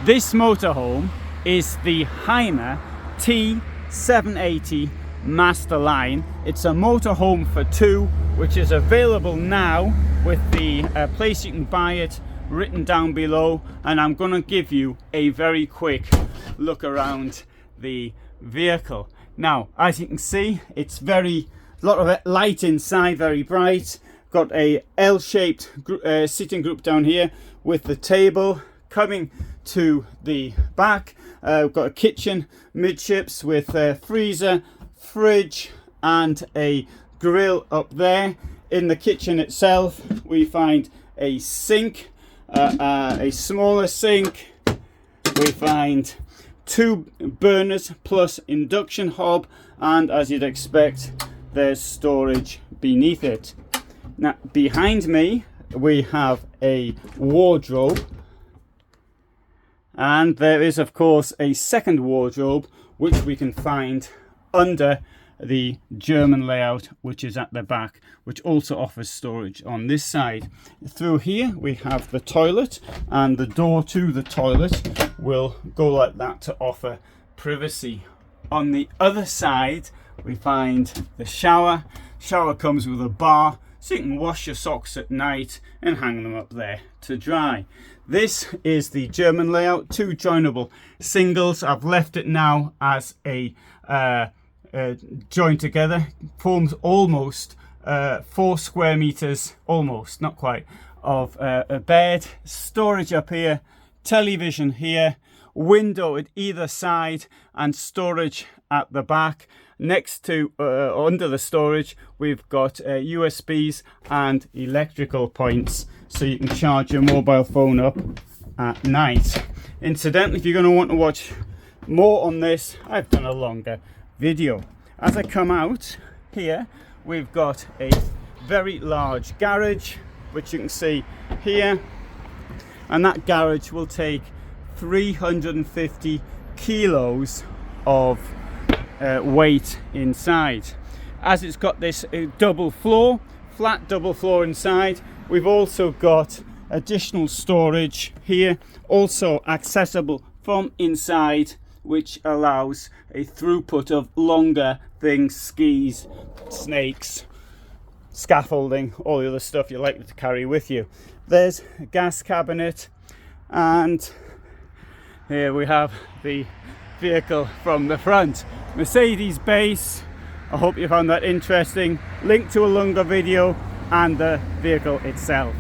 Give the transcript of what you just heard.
This motorhome is the Hymer T780 MasterLine. It's a motorhome for two, which is available now with the place you can buy it written down below, and I'm going to give you a very quick look around the vehicle. Now, as you can see, it's a lot of light inside, very bright. Got a L-shaped sitting group down here with the table coming to the back. We've got a kitchen midships with a freezer, fridge and a grill up there. In the kitchen itself we find a sink, a smaller sink. We find two burners plus induction hob, and as you'd expect, there's storage beneath it. Now behind me we have a wardrobe, and there is of course a second wardrobe which we can find under the German layout, which is at the back, which also offers storage on this side. Through here we have the toilet, and the door to the toilet will go like that to offer privacy. On the other side we find the shower. Shower comes with a bar, so you can wash your socks at night and hang them up there to dry. This is the German layout, two joinable singles. I've left it now as a joined together, forms almost 4 square meters, almost, not quite, of a bed. Storage up here, television here, window at either side, and storage at the back. Next to under the storage we've got USBs and electrical points, so you can charge your mobile phone up at night. Incidentally, if you're going to want to watch more on this, I've done a longer video. As I come out here, we've got a very large garage, which you can see here, and that garage will take 350 kilos of weight inside. As it's got this double floor, flat double floor inside, we've also got additional storage here, also accessible from inside, which allows a throughput of longer things, skis, snakes, scaffolding, all the other stuff you're likely to carry with you. There's a gas cabinet, and here we have the vehicle from the front. Mercedes base. I hope you found that interesting. Link to a longer video and the vehicle itself.